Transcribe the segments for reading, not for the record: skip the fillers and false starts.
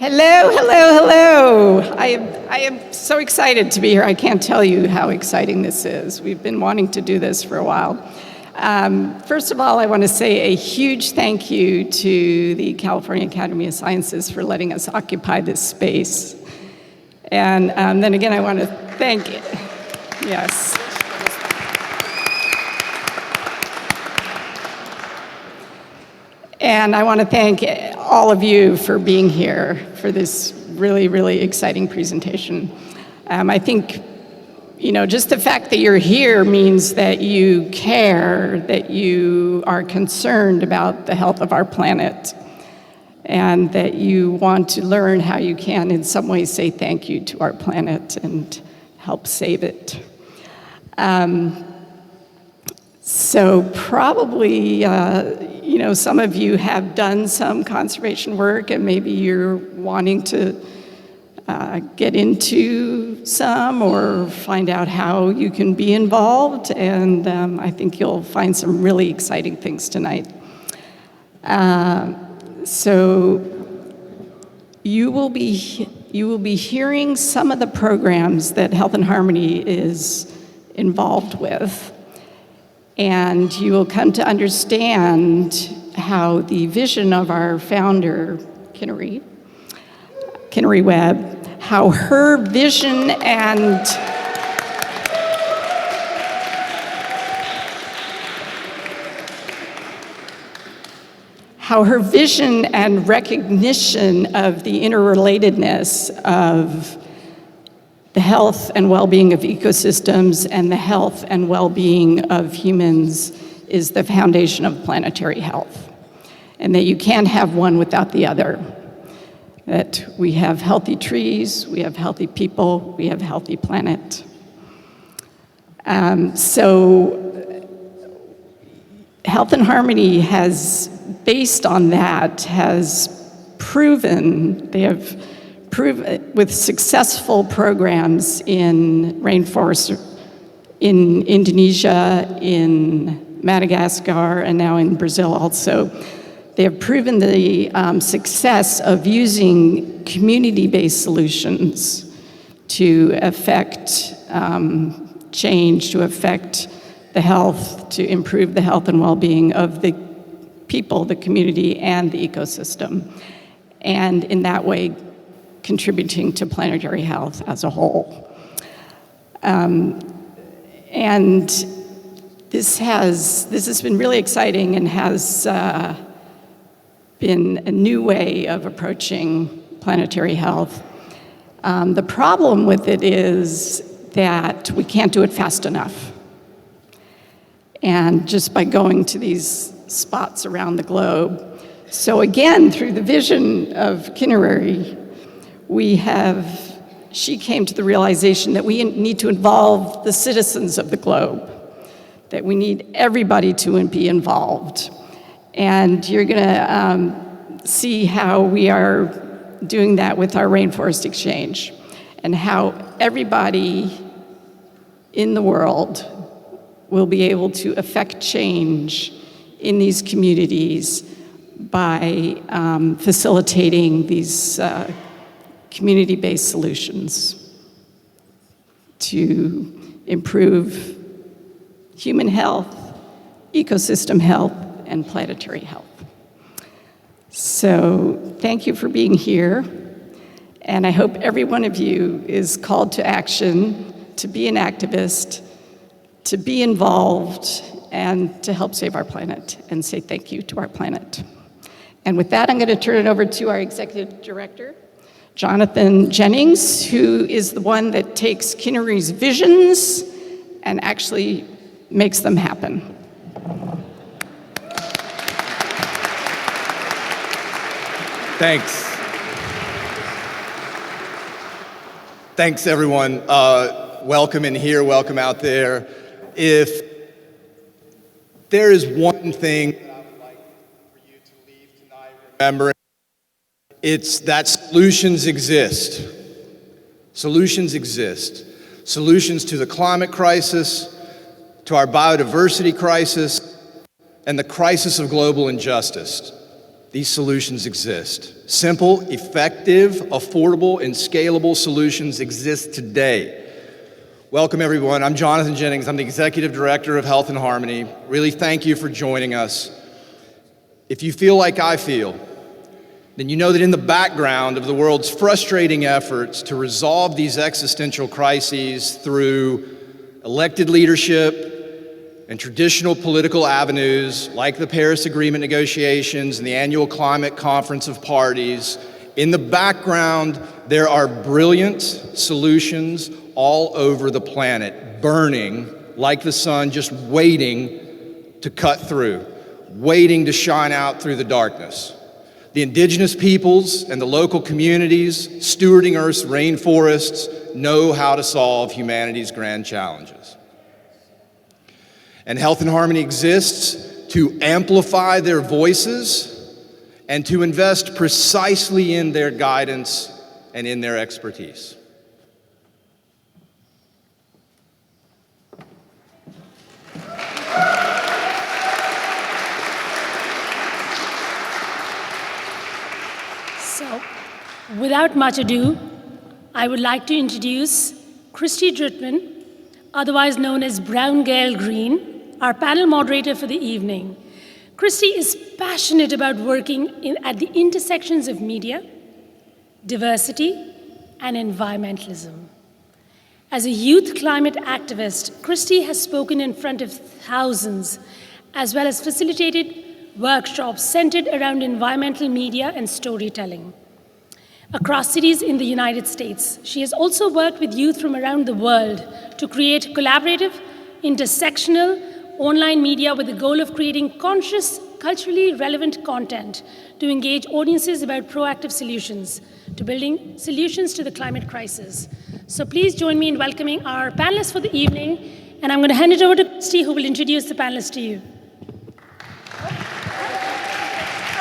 Hello, hello, hello. I am so excited to be here. I can't tell you how exciting this is. We've been wanting to do this for a while. First of all, I want to say a huge thank you to the California Academy of Sciences for letting us occupy this space. And then again, I want to thank, yes. And I want to thank all of you for being here for this really, really exciting presentation. I think, just the fact that you're here means that you care, that you are concerned about the health of our planet, and that you want to learn how you can, in some ways, say thank you to our planet and help save it. So probably, some of you have done some conservation work, and maybe you're wanting to get into some or find out how you can be involved, and I think you'll find some really exciting things tonight. So you will be hearing some of the programs that Health and Harmony is involved with. And you will come to understand how the vision of our founder, Kinari Webb, how her vision and recognition of the interrelatedness of the health and well-being of ecosystems and the health and well-being of humans is the foundation of planetary health, and that you can't have one without the other. That we have healthy trees, we have healthy people, we have a healthy planet. So Health and Harmony has, based on that, has proven, they have proven with successful programs in rainforests in Indonesia, in Madagascar, and now in Brazil also. They have proven the success of using community-based solutions to affect change, to affect the health, to improve the health and well-being of the people, the community, and the ecosystem. And in that way, contributing to planetary health as a whole. And this has been really exciting and has been a new way of approaching planetary health. The problem with it is that we can't do it fast enough. And just by going to these spots around the globe. So again, through the vision of Kinari, she came to the realization that we need to involve the citizens of the globe, that we need everybody to be involved. And you're gonna see how we are doing that with our Rainforest Exchange, and how everybody in the world will be able to affect change in these communities by facilitating these community-based solutions to improve human health, ecosystem health, and planetary health. So thank you for being here, and I hope every one of you is called to action, to be an activist, to be involved, and to help save our planet and say thank you to our planet. And with that, I'm going to turn it over to our Executive Director, Jonathan Jennings, who is the one that takes Kinari's visions and actually makes them happen. Thanks. Thanks, everyone. Welcome in here, welcome out there. If there is one thing that I would like for you to leave tonight remembering, it's that solutions exist. Solutions exist. Solutions to the climate crisis, to our biodiversity crisis, and the crisis of global injustice. These solutions exist. Simple, effective, affordable, and scalable solutions exist today. Welcome, everyone. I'm Jonathan Jennings. I'm the Executive Director of Health and Harmony. Really thank you for joining us. If you feel like I feel, then you know that in the background of the world's frustrating efforts to resolve these existential crises through elected leadership and traditional political avenues like the Paris Agreement negotiations and the annual Climate Conference of Parties, in the background there are brilliant solutions all over the planet, burning like the sun, just waiting to cut through, waiting to shine out through the darkness. The indigenous peoples and the local communities stewarding Earth's rainforests know how to solve humanity's grand challenges. And Health and Harmony exists to amplify their voices and to invest precisely in their guidance and in their expertise. Without much ado, I would like to introduce Kristy Drutman, otherwise known as Brown Gail Green, our panel moderator for the evening. Kristy is passionate about working at the intersections of media, diversity, and environmentalism. As a youth climate activist, Kristy has spoken in front of thousands, as well as facilitated workshops centered around environmental media and storytelling across cities in the United States. She has also worked with youth from around the world to create collaborative, intersectional online media with the goal of creating conscious, culturally relevant content to engage audiences about proactive solutions to building solutions to the climate crisis. So please join me in welcoming our panelists for the evening, and I'm going to hand it over to Kristy, who will introduce the panelists to you.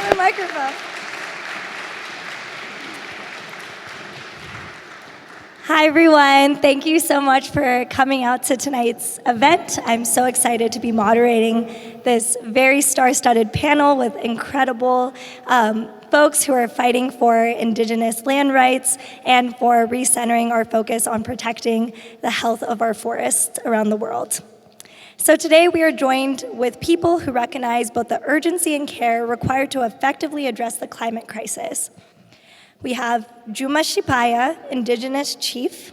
Other microphone. Hi, everyone. Thank you so much for coming out to tonight's event. I'm so excited to be moderating this very star-studded panel with incredible folks who are fighting for Indigenous land rights and for recentering our focus on protecting the health of our forests around the world. So today we are joined with people who recognize both the urgency and care required to effectively address the climate crisis. We have Juma Xipaia, Indigenous Chief.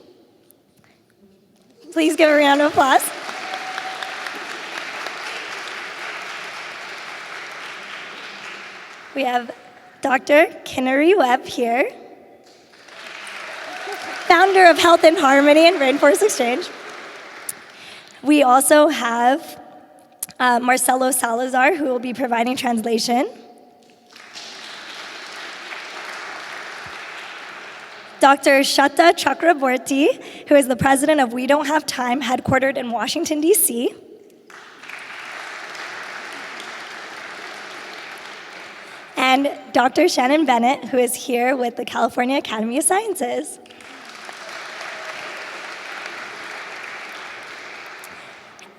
Please give a round of applause. We have Dr. Kinari Webb here, founder of Health and Harmony and Rainforest Exchange. We also have Marcelo Salazar, who will be providing translation. Dr. Sweta Chakraborty, who is the president of We Don't Have Time, headquartered in Washington, D.C. And Dr. Shannon Bennett, who is here with the California Academy of Sciences.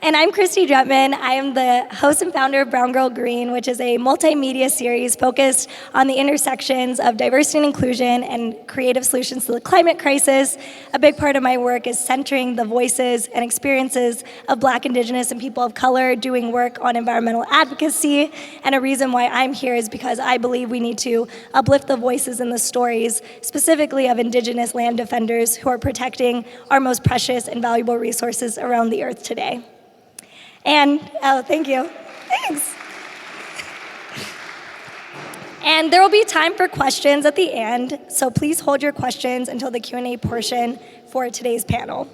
And I'm Kristy Drutman. I am the host and founder of Brown Girl Green, which is a multimedia series focused on the intersections of diversity and inclusion and creative solutions to the climate crisis. A big part of my work is centering the voices and experiences of Black, Indigenous, and people of color doing work on environmental advocacy. And a reason why I'm here is because I believe we need to uplift the voices and the stories, specifically of Indigenous land defenders who are protecting our most precious and valuable resources around the earth today. And, oh, thank you. Thanks. And there will be time for questions at the end, so please hold your questions until the Q&A portion for today's panel.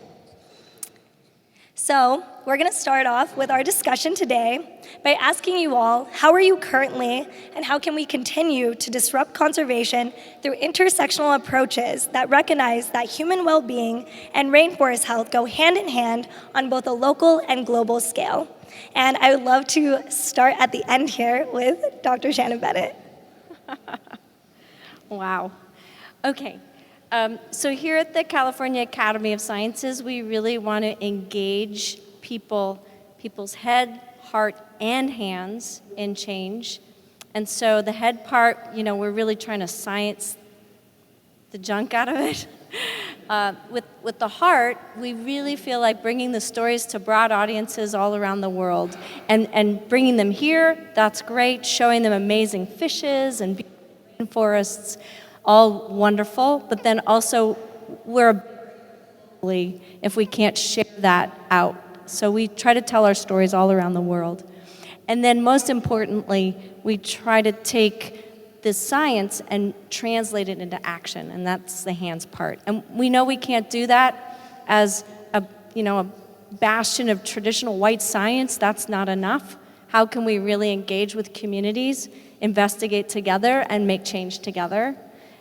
So we're going to start off with our discussion today by asking you all, how are you currently, and how can we continue to disrupt conservation through intersectional approaches that recognize that human well-being and rainforest health go hand in hand on both a local and global scale? And I would love to start at the end here with Dr. Shannon Bennett. Wow. Okay. So here at the California Academy of Sciences, we really want to engage people's head, heart, and hands in change. And so the head part, we're really trying to science the junk out of it. With the heart, we really feel like bringing the stories to broad audiences all around the world and bringing them here, that's great, showing them amazing fishes and rainforests, all wonderful, but then also if we can't share that out. So we try to tell our stories all around the world. And then most importantly, we try to take this science and translate it into action, and that's the hands part. And we know we can't do that as a bastion of traditional white science. That's not enough. How can we really engage with communities, investigate together, and make change together?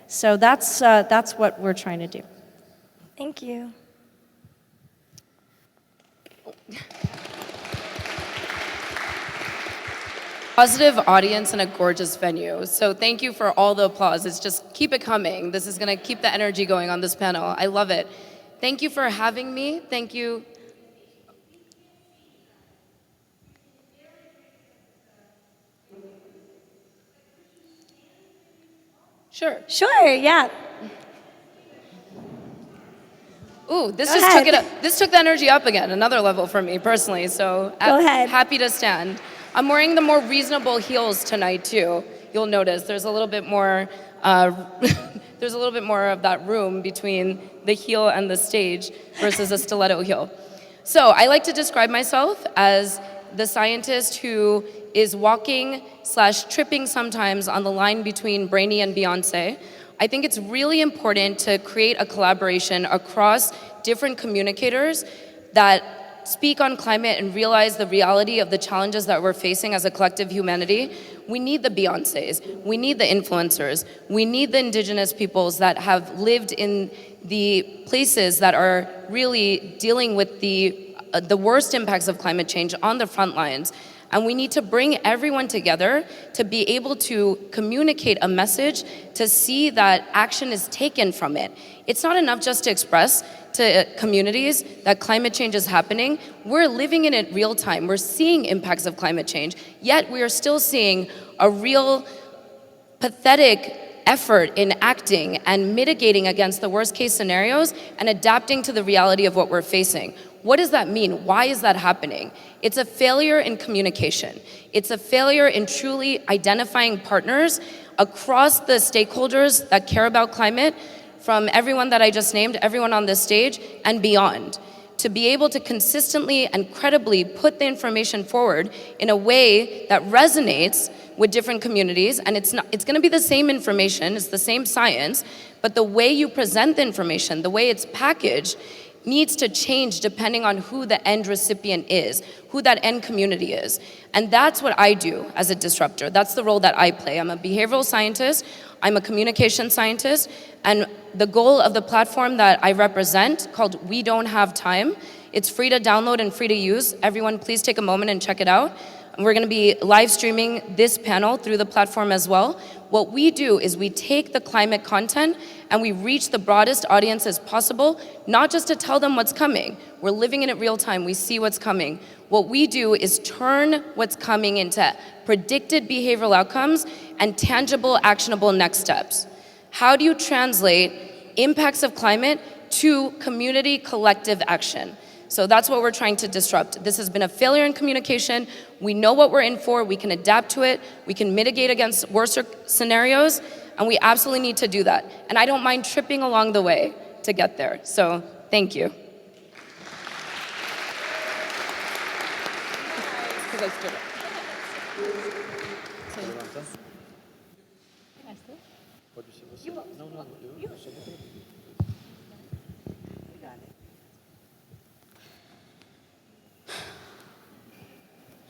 So that's what we're trying to do. Thank you. Positive audience and a gorgeous venue. So thank you for all the applause. It's just keep it coming. This is going to keep the energy going on this panel. I love it. Thank you for having me. Thank you. Sure. Sure, yeah. Ooh, this Go just ahead. took it up. This took the energy up again, another level for me personally. So Go ahead. Happy to stand. I'm wearing the more reasonable heels tonight too. You'll notice there's a little bit more there's a little bit more of that room between the heel and the stage versus a stiletto heel. So I like to describe myself as the scientist who is walking/tripping sometimes on the line between Brainy and Beyonce. I think it's really important to create a collaboration across different communicators that speak on climate and realize the reality of the challenges that we're facing as a collective humanity. We need the Beyoncés, we need the influencers, we need the indigenous peoples that have lived in the places that are really dealing with the worst impacts of climate change on the front lines. And we need to bring everyone together to be able to communicate a message, to see that action is taken from it. It's not enough just to express to communities that climate change is happening. We're living in it real time. We're seeing impacts of climate change, yet we are still seeing a real pathetic effort in acting and mitigating against the worst case scenarios and adapting to the reality of what we're facing. What does that mean? Why is that happening? It's a failure in communication. It's a failure in truly identifying partners across the stakeholders that care about climate, from everyone that I just named, everyone on this stage, and beyond, to be able to consistently and credibly put the information forward in a way that resonates with different communities. And it's gonna be the same information, it's the same science, but the way you present the information, the way it's packaged, needs to change depending on who the end recipient is, who that end community is. And that's what I do as a disruptor. That's the role that I play. I'm a behavioral scientist, I'm a communication scientist, and the goal of the platform that I represent, called We Don't Have Time, it's free to download and free to use. Everyone, please take a moment and check it out. And we're gonna be live streaming this panel through the platform as well. What we do is we take the climate content and we reach the broadest audiences possible, not just to tell them what's coming. We're living in it real time, we see what's coming. What we do is turn what's coming into predicted behavioral outcomes and tangible, actionable next steps. How do you translate impacts of climate to community collective action? So that's what we're trying to disrupt. This has been a failure in communication. We know what we're in for, we can adapt to it, we can mitigate against worse scenarios, and we absolutely need to do that. And I don't mind tripping along the way to get there. So thank you.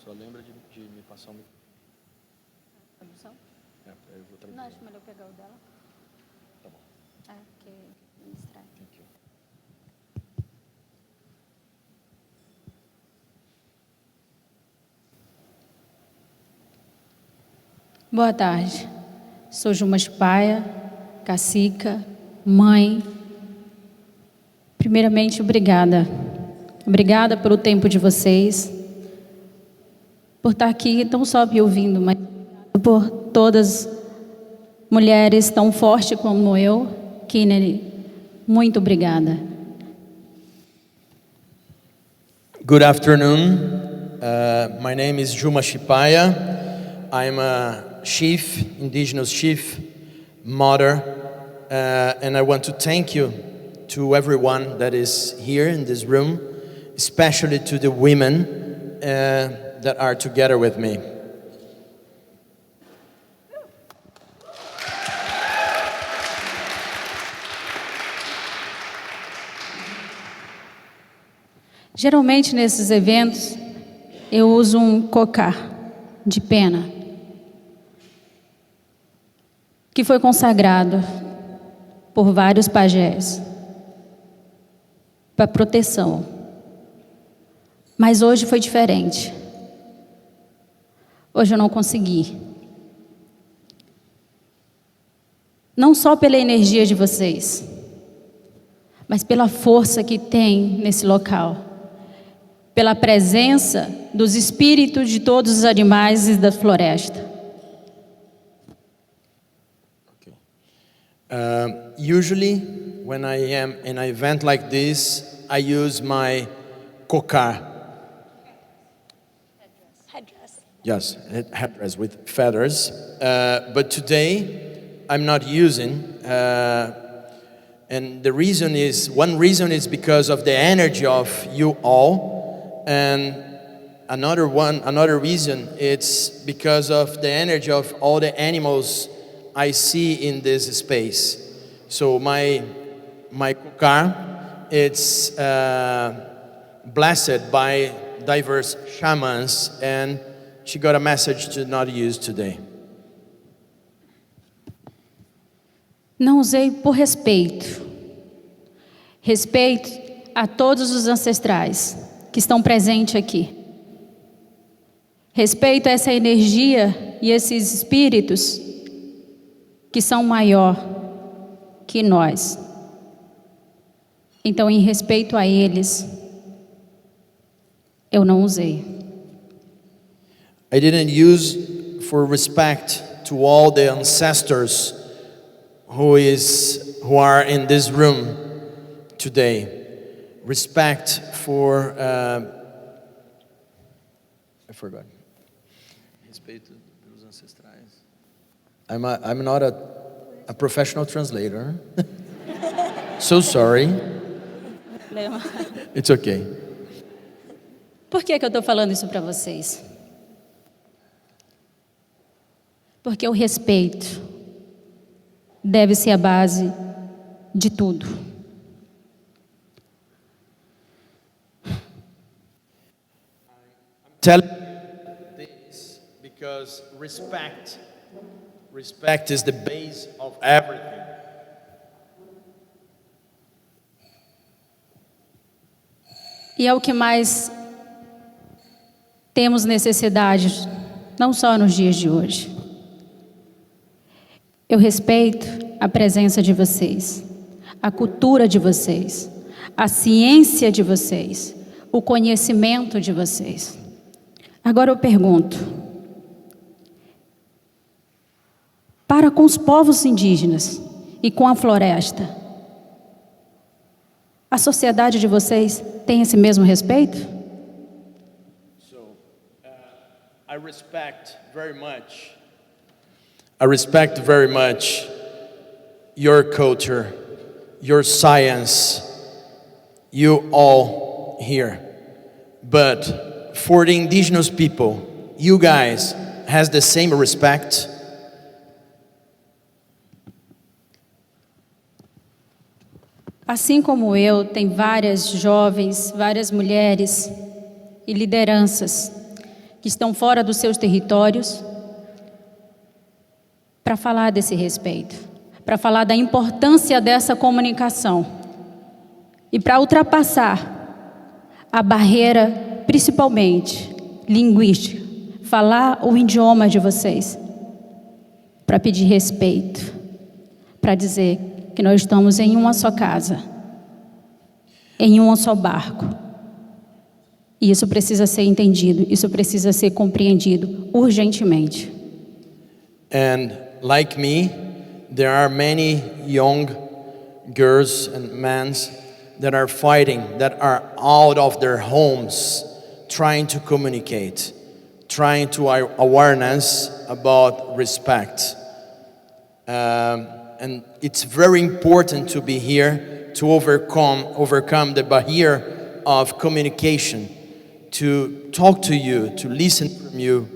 Só lembra de me passar o microfone. Eu vou trazer. Não, acho melhor pegar o dela. Tá bom. Porque me distrai. Boa tarde. Sou Juma Xipaia, cacica, mãe. Primeiramente, obrigada. Obrigada pelo tempo de vocês, por estar aqui não só me ouvindo, mas por todas mulheres tão fortes como eu. Kinari, muito obrigada. Good afternoon. My name is Juma Xipaia. I'm a chief, indigenous chief, mother, and I want to thank you to everyone that is here in this room, especially to the women that are together with me. Geralmente nesses eventos eu uso um cocá de pena que foi consagrado por vários pajés para proteção. Mas hoje foi diferente. Hoje eu não consegui. Não só pela energia de vocês, mas pela força que tem nesse local. Pela presença dos espíritos de todos os animais e da floresta. Okay. Usually, when I am in an event like this, I use my cocar. Headdress. Yes, headdress with feathers. But today, I'm not using. And the reason is, one reason is because of the energy of you all. And another reason, it's because of the energy of all the animals I see in this space. So my cocar, it's blessed by diverse shamans, and she got a message to not use today. Não usei por respeito. Respeito a todos os ancestrais que estão presentes aqui. Respeito a essa energia e esses espíritos que são maior que nós. Então, em respeito a eles, eu não usei. I didn't use for respect to all the ancestors who are in this room today. Respect for I forgot. Respeito pelos ancestrais. I'm not a professional translator. So sorry. It's okay. Por que eu estou falando isso para vocês? Porque o respeito deve ser a base de tudo. Tell this because respect is the base of everything. E é o que mais temos necessidade, não só nos dias de hoje. Eu respeito a presença de vocês, a cultura de vocês, a ciência de vocês, o conhecimento de vocês. Agora eu pergunto, para com os povos indígenas e com a floresta, a sociedade de vocês tem esse mesmo respeito? I respect very much your culture, your science, you all here. But for the indigenous people, you guys has the same respect? Assim como eu, tem várias jovens, várias mulheres e lideranças que estão fora dos seus territórios para falar desse respeito, para falar da importância dessa comunicação e para ultrapassar a barreira, principalmente linguística, falar o idioma de vocês, para pedir respeito, para dizer que nós estamos em uma só casa, em um só barco. E isso precisa ser entendido, isso precisa ser compreendido urgentemente. And like me, there are many young girls and men that are fighting, that are out of their homes, trying to communicate, trying to awareness about respect. And it's very important to be here to overcome the barrier of communication, to talk to you, to listen from you.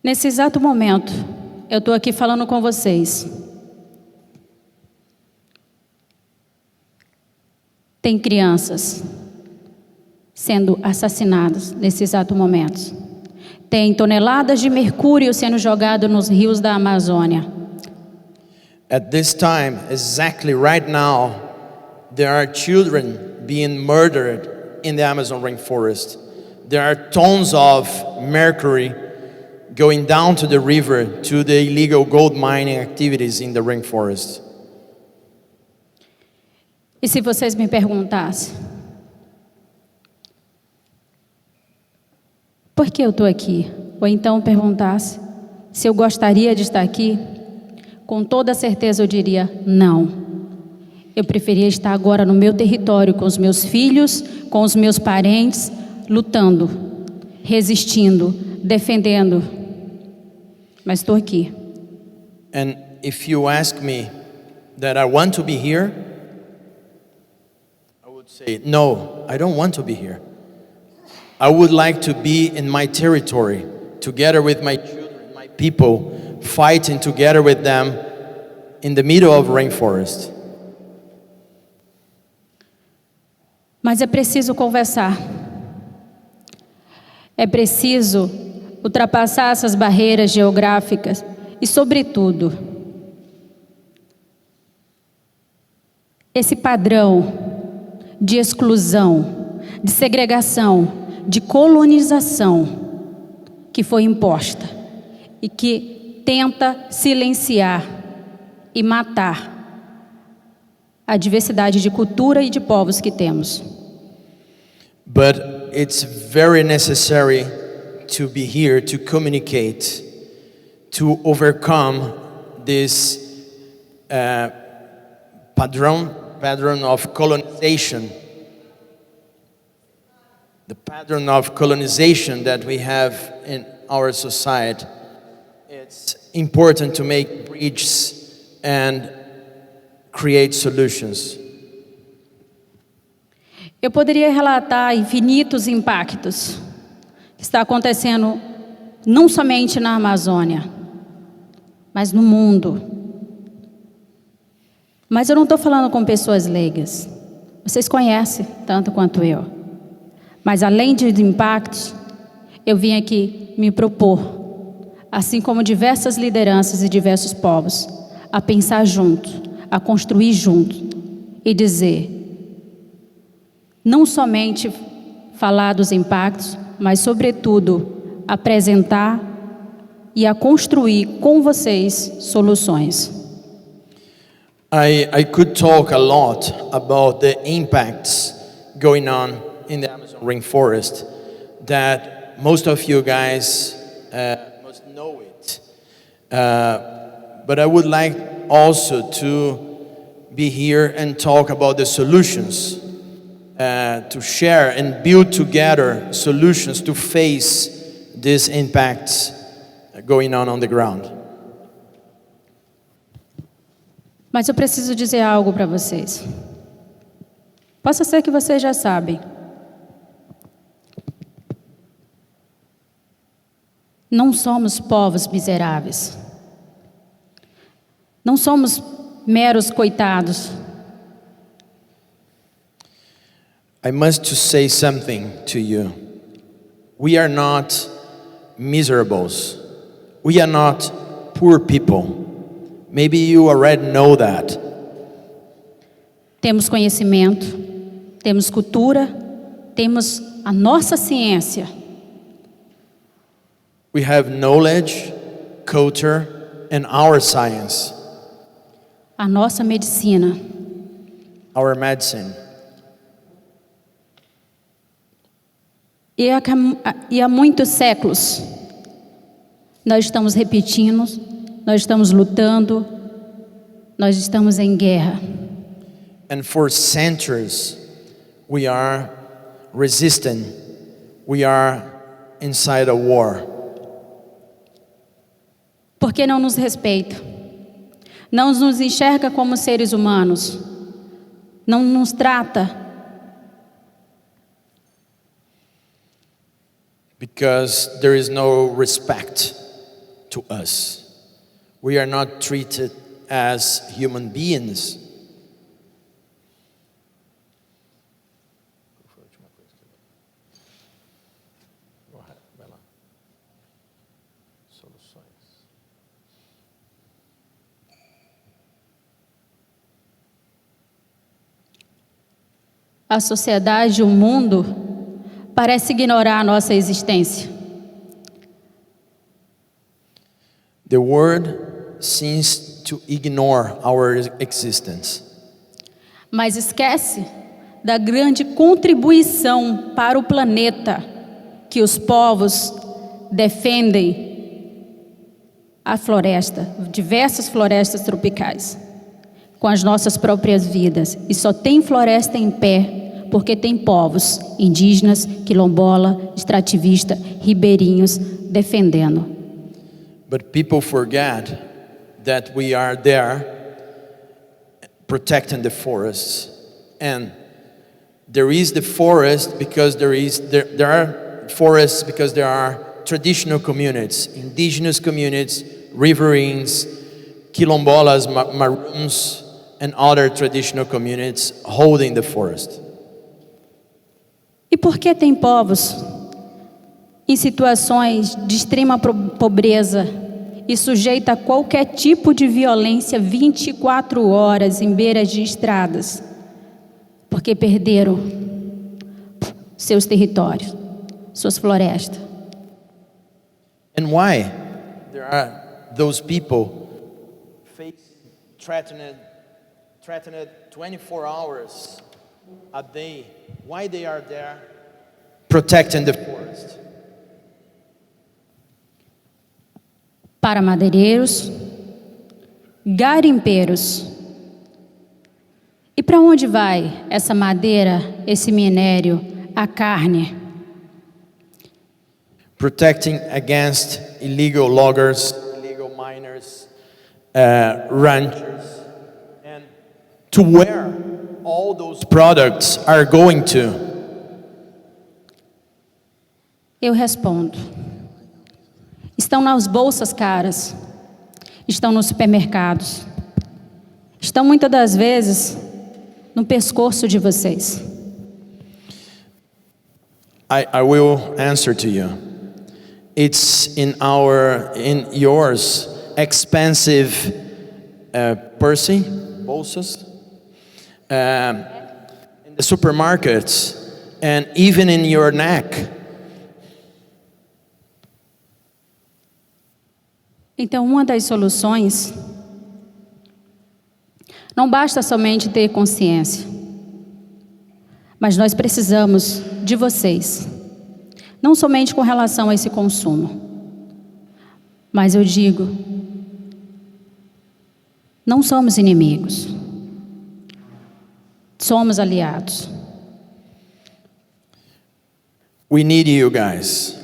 Nesse exato momento, eu estou aqui falando com vocês. Tem crianças sendo assassinadas nesse exato momento. Tem toneladas de mercúrio sendo jogado nos rios da Amazônia. At this time, exactly right now, there are children being murdered in the Amazon rainforest. There are tons of mercury going down to the river to the illegal gold mining activities in the rainforest. E se vocês me perguntassem, por que eu estou aqui? Ou então perguntasse se eu gostaria de estar aqui, com toda certeza eu diria não. Eu preferia estar agora no meu território, com os meus filhos, com os meus parentes, lutando, resistindo, defendendo. Mas estou aqui. And if you ask me that I want to be here, I would say, no, I don't want to be here. I would like to be in my territory, together with my children, my people, fighting together with them in the middle of rainforest. Mas é preciso conversar. É preciso ultrapassar essas barreiras geográficas e, sobretudo, esse padrão de exclusão, de segregação, de colonização que foi imposta e que tenta silenciar e matar a diversidade de cultura e de povos que temos. But it's very necessary to be here to communicate, to overcome this pattern of colonization, the pattern of colonization that we have in our society. It's important to make bridges and create solutions. Eu poderia relatar infinitos impactos que está acontecendo não somente na Amazônia, mas no mundo. Mas eu não estou falando com pessoas leigas. Vocês conhecem tanto quanto eu. Mas além de impactos, eu vim aqui me propor, assim como diversas lideranças e diversos povos, a pensar junto, a construir junto e dizer, não somente falar dos impactos, mas, sobretudo, apresentar e a construir com vocês soluções. I could talk a lot about the impacts going on in the Amazon rainforest that most of you guys must know it. But I would like also to be here and talk about the solutions, to share and build together solutions to face these impacts going on the ground. Mas eu preciso dizer algo para vocês. Possa ser que vocês já sabem. Não somos povos miseráveis. Não somos meros coitados. I must to say something to you. We are not miserables. We are not poor people. Maybe you already know that. Temos conhecimento, temos cultura, temos a nossa ciência. We have knowledge, culture, and our science. A nossa medicina. Our medicine. E há muitos séculos, nós estamos repetindo, nós estamos lutando, nós estamos em guerra. And for centuries, we are resisting. We are inside a war. Porque não nos respeita, não nos enxerga como seres humanos, não nos trata. Because there is no respect to us. We are not treated as human beings. A sociedade, o mundo, parece ignorar a nossa existência. The world seems to ignore our existence. Mas esquece da grande contribuição para o planeta que os povos defendem a floresta, diversas florestas tropicais, com as nossas próprias vidas. E só tem floresta em pé porque tem povos indígenas, quilombola, extrativista, ribeirinhos defendendo. But people forget that we are there protecting the forests. And there is the forest because there are forests because there are traditional communities, indigenous communities, riverines, quilombolas, maroons, and other traditional communities holding the forest. E por que tem povos em situações de extrema pobreza e sujeita a qualquer tipo de violência 24 horas em beiras de estradas? Porque perderam seus territórios, suas florestas. And why there are those people facing threatened 24 hours a day? Why they are there protecting the forest? Para madeireiros, garimpeiros. E para onde vai essa madeira, esse minério, a carne? Protecting against illegal loggers, illegal miners, ranchers, and to where all those products are going to. Eu respondo. Estão nas bolsas caras, estão nos supermercados, estão muitas das vezes no pescoço de vocês. I will answer to you. It's in yours expensive purse, bolsas, in the supermarkets, and even in your neck. Então, uma das soluções não basta somente ter consciência, mas nós precisamos de vocês, não somente com relação a esse consumo, mas eu digo, não somos inimigos, somos aliados. We need you guys.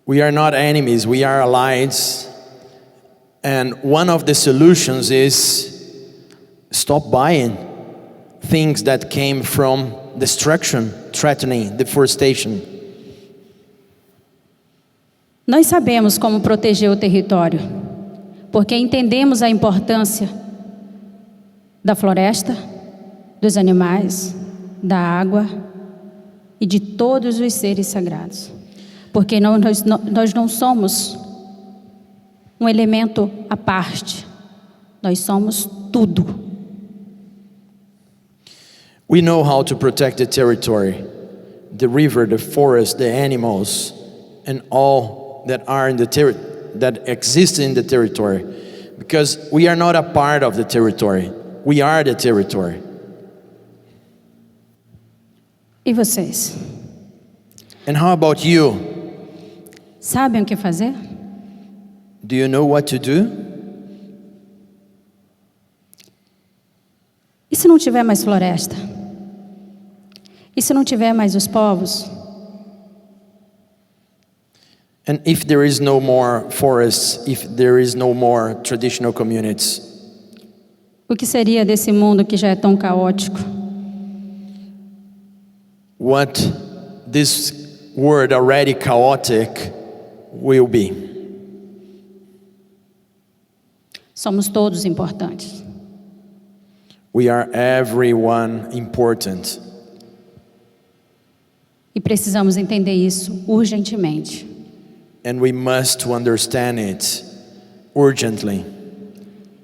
We are not enemies, we are allies. And one of the solutions is stop buying things that came from destruction, threatening deforestation. Nós sabemos como proteger o território, porque entendemos a importância da floresta, dos animais, da água e de todos os seres sagrados. Porque nós não somos um elemento à parte, nós somos tudo. We know how to protect the territory, the river, the forest, the animals, and all that are in the that exist in the territory, because we are not a part of the territory. We are the territory. E vocês? And how about you? Sabem o que fazer? Do you know what to do? E se não tiver mais floresta? E se não tiver mais os povos? And if there is no more forests, if there is no more traditional communities, O que seria desse mundo que já é tão caótico? what this world already chaotic will be? Somos todos importantes. We are everyone important. E precisamos entender isso urgentemente. And we must understand it urgently.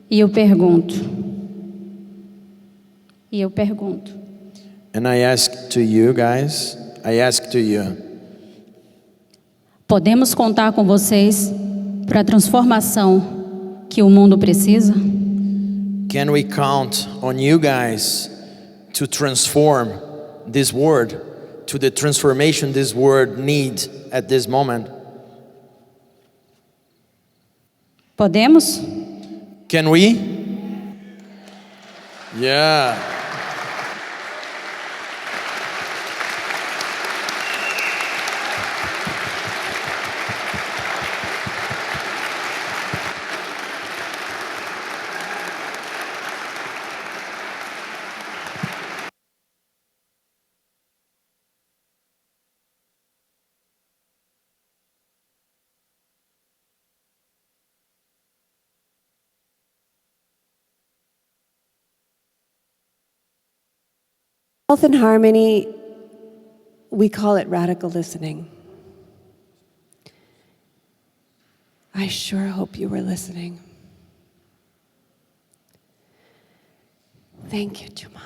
E eu pergunto. And I ask to you guys, Podemos contar com vocês para a transformação que o mundo precisa? can we count on you guys to transform this world, to the transformation this world needs at this moment? Podemos? Can we? Yeah. Health and harmony, we call it radical listening. I sure hope you were listening. Thank you, Juma.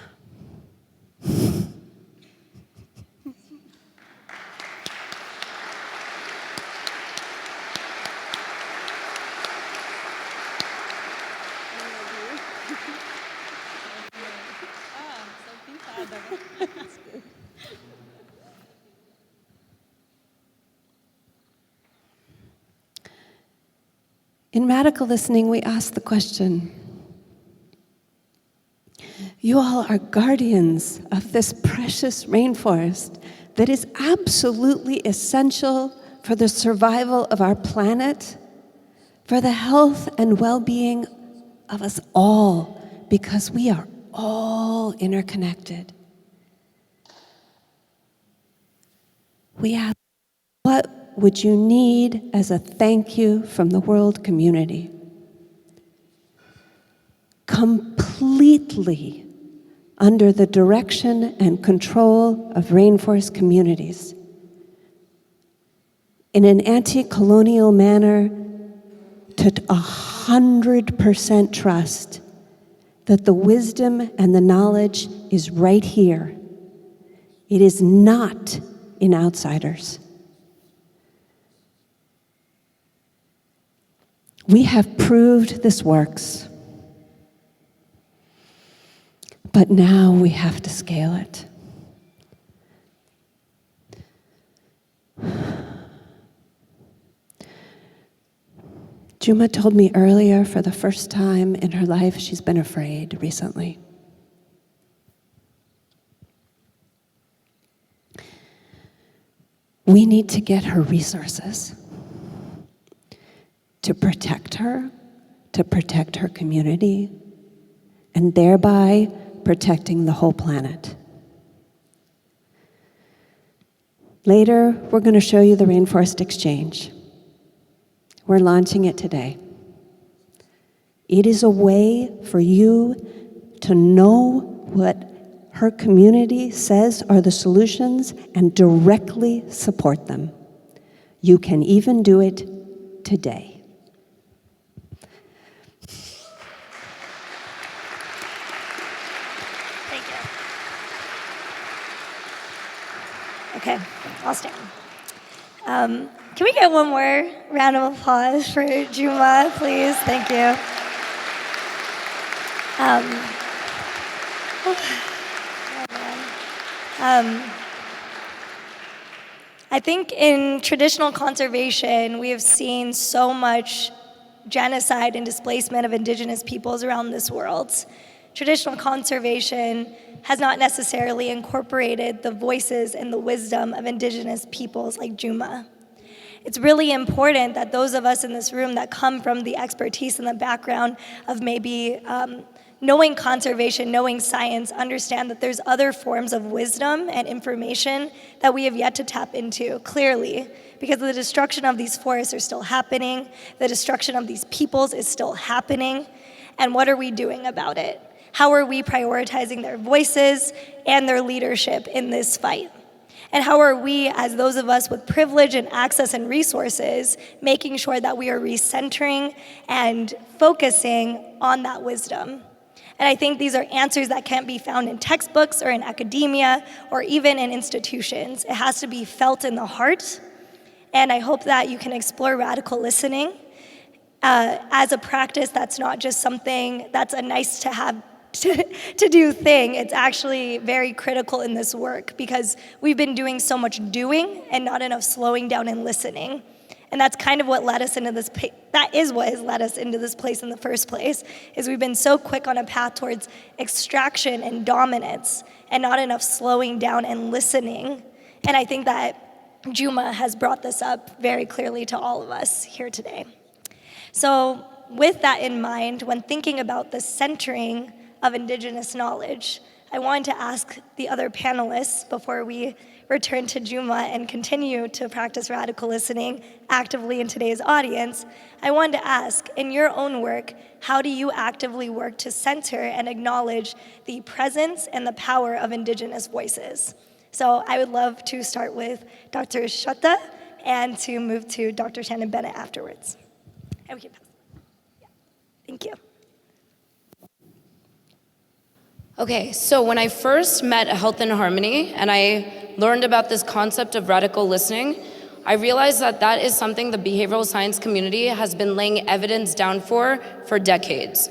In radical listening, we ask the question, you all are guardians of this precious rainforest that is absolutely essential for the survival of our planet, for the health and well-being of us all, because we are all interconnected. We ask, what would you need as a thank you from the world community? Completely under the direction and control of Rainforest Communities, in an anti-colonial manner, to 100% trust that the wisdom and the knowledge is right here. It is not in outsiders. We have proved this works, but now we have to scale it. Juma told me earlier, for the first time in her life, she's been afraid recently. We need to get her resources to protect her community, and thereby protecting the whole planet. Later, we're going to show you the Rainforest Exchange. We're launching it today. It is a way for you to know what her community says are the solutions and directly support them. You can even do it today. Thank you. Okay, I'll stand. Can we get one more round of applause for Juma, please? Thank you. I think in traditional conservation, we have seen so much genocide and displacement of indigenous peoples around this world. Traditional conservation has not necessarily incorporated the voices and the wisdom of indigenous peoples like Juma. It's really important that those of us in this room that come from the expertise and the background of maybe knowing conservation, knowing science, understand that there's other forms of wisdom and information that we have yet to tap into clearly, because the destruction of these forests are still happening, the destruction of these peoples is still happening, and what are we doing about it? How are we prioritizing their voices and their leadership in this fight? And how are we, as those of us with privilege and access and resources, making sure that we are recentering and focusing on that wisdom? And I think these are answers that can't be found in textbooks or in academia or even in institutions. It has to be felt in the heart. And I hope that you can explore radical listening as a practice that's not just something that's a nice to have to do thing. It's actually very critical in this work because we've been doing so much doing and not enough slowing down and listening. And that's kind of what led us into this, that is what has led us into this place in the first place, is we've been so quick on a path towards extraction and dominance and not enough slowing down and listening. And I think that Juma has brought this up very clearly to all of us here today. So with that in mind, when thinking about the centering of Indigenous knowledge, I wanted to ask the other panelists before we return to Juma and continue to practice radical listening actively in today's audience. I wanted to ask, in your own work, how do you actively work to center and acknowledge the presence and the power of Indigenous voices? So I would love to start with Dr. Sweta and to move to Dr. Shannon Bennett afterwards. And we can pass. Yeah. Thank you. Okay, so when I first met Health in Harmony and I learned about this concept of radical listening, I realized that that is something the behavioral science community has been laying evidence down for decades.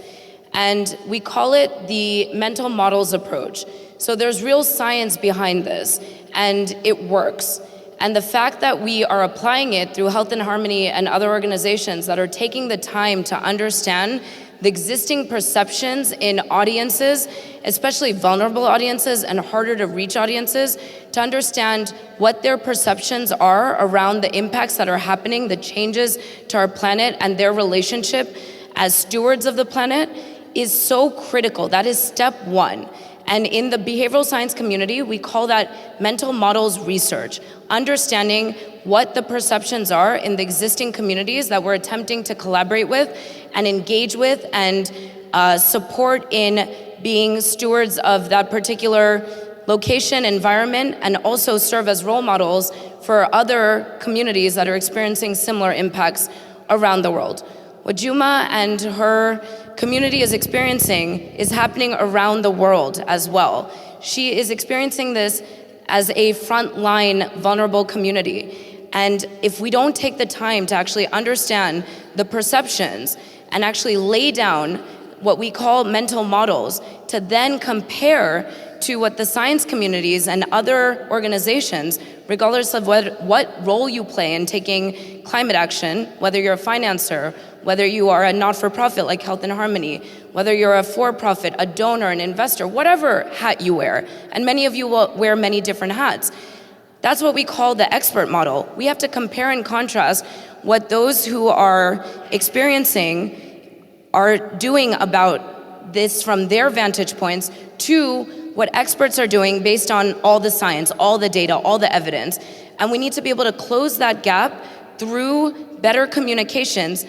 And we call it the mental models approach. So there's real science behind this, and it works. And the fact that we are applying it through Health in Harmony and other organizations that are taking the time to understand the existing perceptions in audiences, especially vulnerable audiences and harder to reach audiences, to understand what their perceptions are around the impacts that are happening, the changes to our planet and their relationship as stewards of the planet is so critical. That is step one. And in the behavioral science community, we call that mental models research, understanding what the perceptions are in the existing communities that we're attempting to collaborate with and engage with and support in being stewards of that particular location, environment, and also serve as role models for other communities that are experiencing similar impacts around the world. What Juma and her community is experiencing is happening around the world as well. She is experiencing this as a frontline vulnerable community. And if we don't take the time to actually understand the perceptions and actually lay down what we call mental models to then compare to what the science communities and other organizations, regardless of what role you play in taking climate action, whether you're a financer, whether you are a not-for-profit like Health in Harmony, whether you're a for-profit, a donor, an investor, whatever hat you wear, and many of you will wear many different hats. That's what we call the expert model. We have to compare and contrast what those who are experiencing are doing about this from their vantage points to what experts are doing based on all the science, all the data, all the evidence. And we need to be able to close that gap through better communications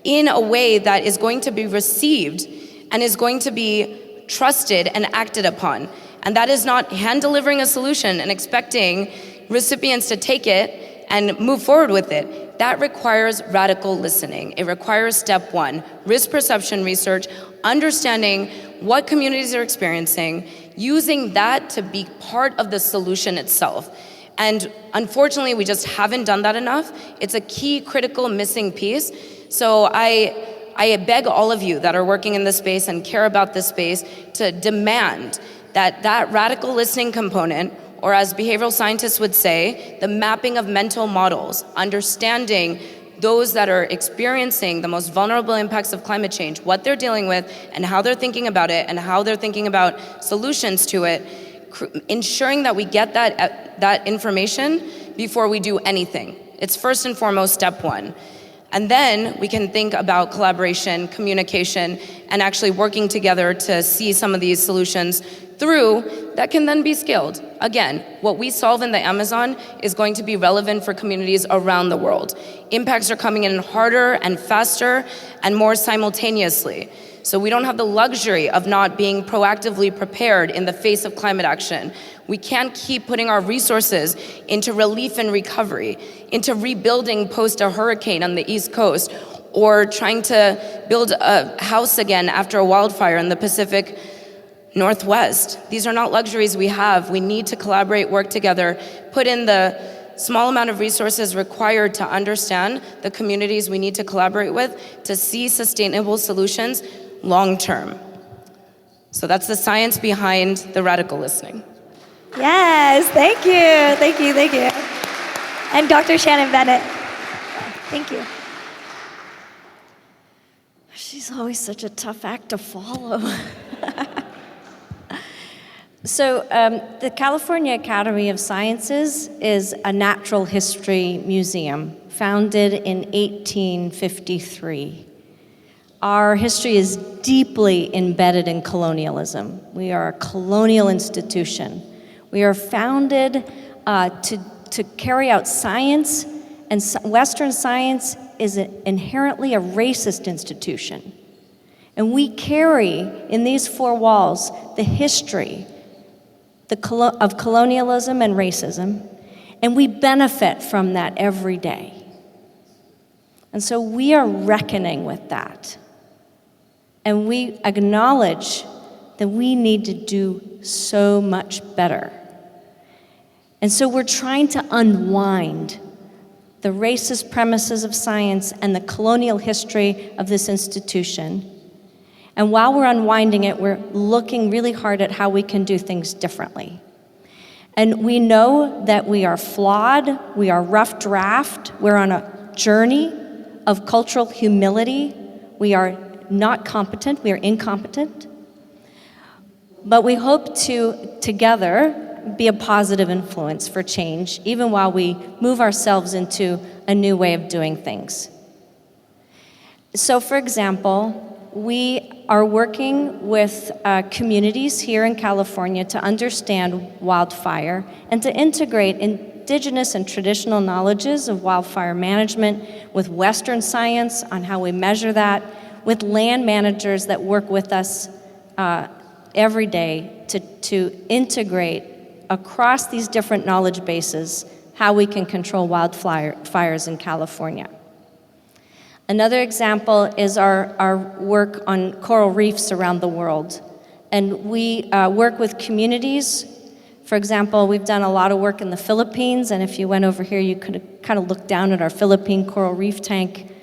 in a way that is going to be received and is going to be trusted and acted upon. And that is not hand-delivering a solution and expecting recipients to take it and move forward with it. That requires radical listening. It requires step one, risk perception research, understanding what communities are experiencing, using that to be part of the solution itself. And unfortunately, we just haven't done that enough. It's a key, critical, missing piece. So I beg all of you that are working in this space and care about this space to demand that that radical listening component or as behavioral scientists would say, the mapping of mental models, understanding those that are experiencing the most vulnerable impacts of climate change, what they're dealing with, and how they're thinking about it, and how they're thinking about solutions to it, ensuring that we get that information before we do anything. It's first and foremost step one. And then we can think about collaboration, communication, and actually working together to see some of these solutions through that can then be scaled. Again, what we solve in the Amazon is going to be relevant for communities around the world. Impacts are coming in harder and faster and more simultaneously. So we don't have the luxury of not being proactively prepared in the face of climate action. We can't keep putting our resources into relief and recovery, into rebuilding post a hurricane on the East Coast, or trying to build a house again after a wildfire in the Pacific Northwest. These are not luxuries we have. We need to collaborate, work together, put in the small amount of resources required to understand the communities we need to collaborate with to see sustainable solutions long term. So that's the science behind the radical listening. Yes, thank you, thank you, thank you. And Dr. Shannon Bennett, thank you. She's always such a tough act to follow. So the California Academy of Sciences is a natural history museum founded in 1853. Our history is deeply embedded in colonialism. We are a colonial institution. We are founded to carry out science, and Western science is inherently a racist institution. And we carry in these four walls the history of colonialism and racism, and we benefit from that every day. And so we are reckoning with that. And we acknowledge that we need to do so much better. And so we're trying to unwind the racist premises of science and the colonial history of this institution. And while we're unwinding it, we're looking really hard at how we can do things differently. And we know that we are flawed, we are rough draft, we're on a journey of cultural humility, we are not competent, we are incompetent. But we hope to, together, be a positive influence for change, even while we move ourselves into a new way of doing things. So, for example, we are working with communities here in California to understand wildfire and to integrate indigenous and traditional knowledges of wildfire management with Western science on how we measure that, with land managers that work with us every day to integrate across these different knowledge bases how we can control wildfires in California. Another example is our work on coral reefs around the world. And we work with communities. For example, we've done a lot of work in the Philippines, and if you went over here, you could kind of look down at our Philippine coral reef tank.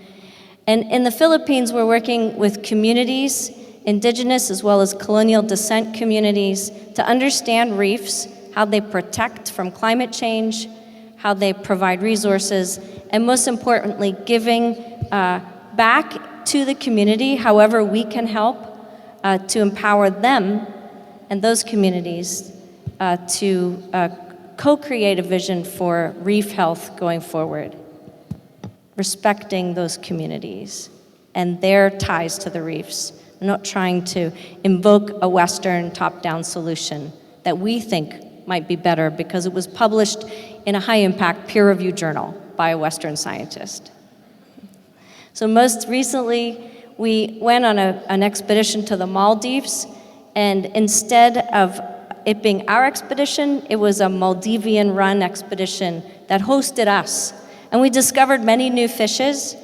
And in the Philippines, we're working with communities, indigenous as well as colonial descent communities, to understand reefs, how they protect from climate change, how they provide resources, and most importantly, giving back to the community however we can help to empower them and those communities to co-create a vision for reef health going forward, respecting those communities and their ties to the reefs. We're not trying to invoke a Western top-down solution that we think might be better because it was published in a high-impact peer-reviewed journal by a Western scientist. So most recently, we went on an expedition to the Maldives, and instead of it being our expedition, it was a Maldivian-run expedition that hosted us. And we discovered many new fishes.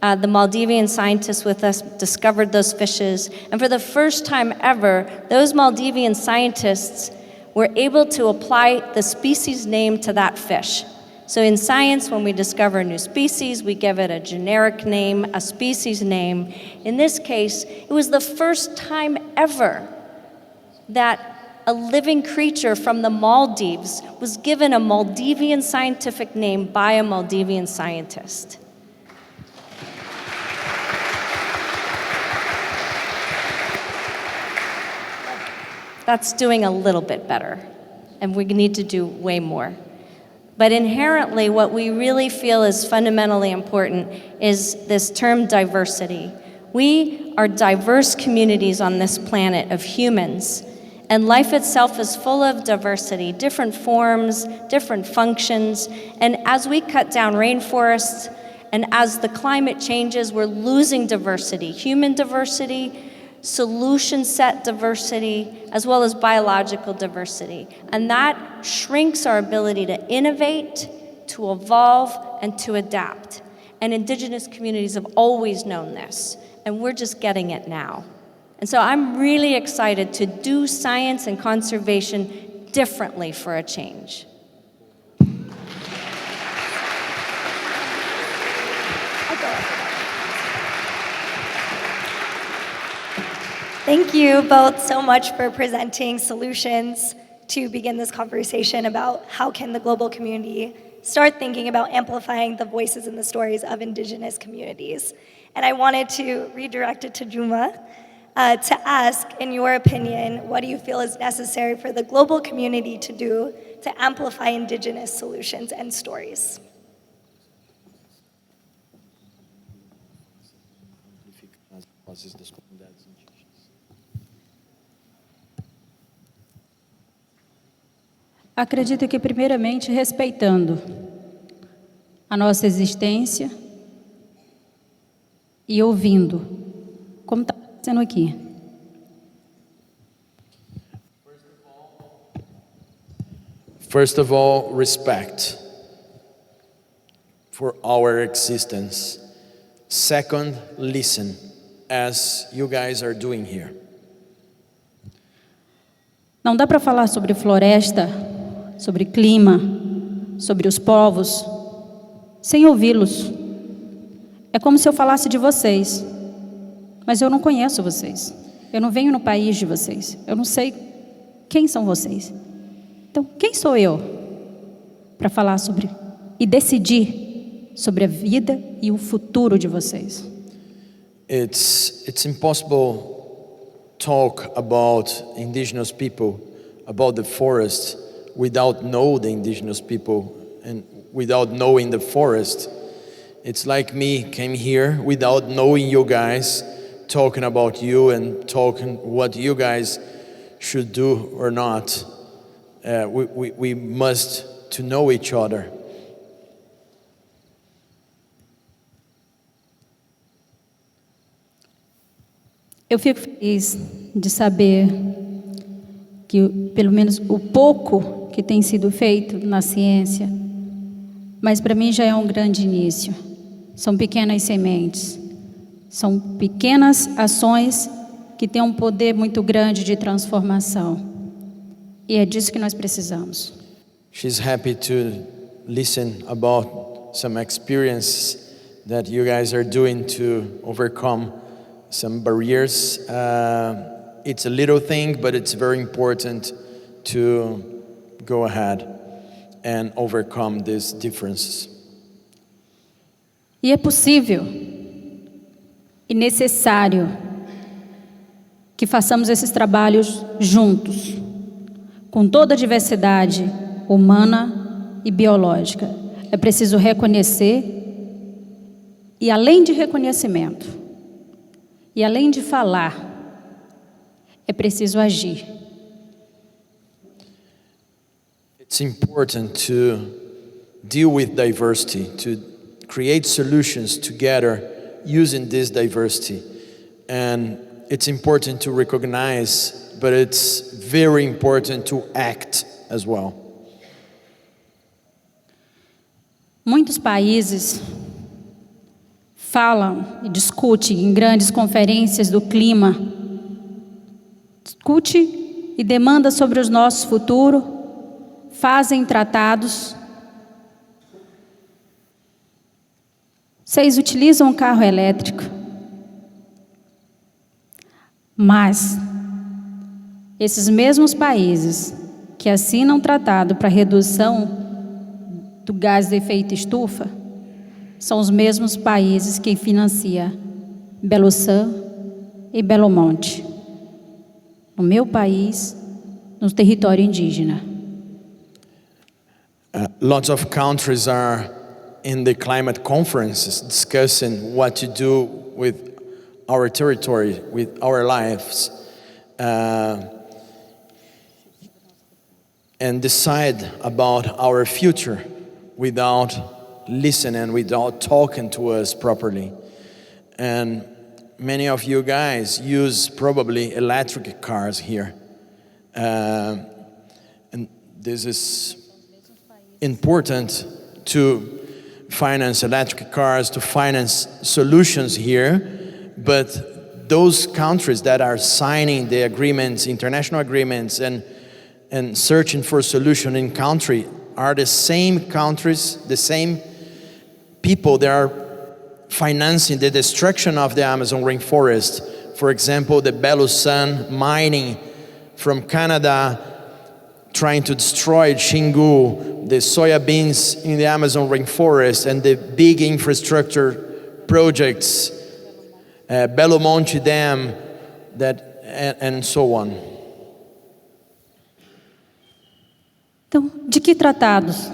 The Maldivian scientists with us discovered those fishes, and for the first time ever, those Maldivian scientists were able to apply the species name to that fish. So in science, when we discover a new species, we give it a generic name, a species name. In this case, it was the first time ever that a living creature from the Maldives was given a Maldivian scientific name by a Maldivian scientist. That's doing a little bit better, and we need to do way more. But inherently, what we really feel is fundamentally important is this term diversity. We are diverse communities on this planet of humans, and life itself is full of diversity, different forms, different functions, and as we cut down rainforests, and as the climate changes, we're losing diversity, human diversity, solution set diversity, as well as biological diversity. And that shrinks our ability to innovate, to evolve, and to adapt. And Indigenous communities have always known this, and we're just getting it now. And so I'm really excited to do science and conservation differently for a change. Thank you both so much for presenting solutions to begin this conversation about how can the global community start thinking about amplifying the voices and the stories of Indigenous communities. And I wanted to redirect it to Juma to ask, in your opinion, what do you feel is necessary for the global community to do to amplify Indigenous solutions and stories? Acredito que, primeiramente, respeitando a nossa existência e ouvindo, como está sendo aqui. First of all, respect for our existence. Second, listen, as you guys are doing here. Não dá para falar sobre floresta, sobre clima, sobre os povos, sem ouvi-los. É como se eu falasse de vocês, mas eu não conheço vocês. Eu não venho no país de vocês. Eu não sei quem são vocês. Então, quem sou eu para falar sobre e decidir sobre a vida e o futuro de vocês? It's impossible talk about indigenous people, about the forest, without knowing the indigenous people and without knowing the forest. It's like me came here without knowing you guys, talking about you and talking what you guys should do or not. We must to know each other. Eu fico feliz de saber que, pelo menos, o pouco que tem sido feito na ciência, mas para mim já é um grande início. São pequenas sementes, são pequenas ações que têm um poder muito grande de transformação. E é disso que nós precisamos. She's happy to listen about some experiences that you guys are doing to overcome some barriers. It's a little thing, but it's very important to go ahead and overcome these differences. E é possível e necessário que façamos esses trabalhos juntos, com toda a diversidade humana e biológica. É preciso reconhecer e, além de reconhecimento, e além de falar, é preciso agir. It's important to deal with diversity, to create solutions together using this diversity. And it's important to recognize, but it's very important to act as well. Muitos países falam e discutem em grandes conferências do clima, discute e demanda sobre o nosso futuro, fazem tratados. Vocês utilizam um carro elétrico, mas Esses mesmos países que assinam tratado para redução do gás de efeito estufa são os mesmos países que financiam Belo San e Belo Monte, no meu país, no território indígena. Lots of countries are in the climate conferences discussing what to do with our territory, with our lives, and decide about our future without listening, without talking to us properly. And many of you guys use probably electric cars here. And this is important to finance electric cars, to finance solutions here, but those countries that are signing the agreements, international agreements, and searching for a solution in country are the same countries, the same people that are financing the destruction of the Amazon rainforest. For example, the Belo San mining from Canada, trying to destroy Xingu, the soybeans in the Amazon rainforest, and the big infrastructure projects, Belo Monte Dam, and so on. Então, de que tratados?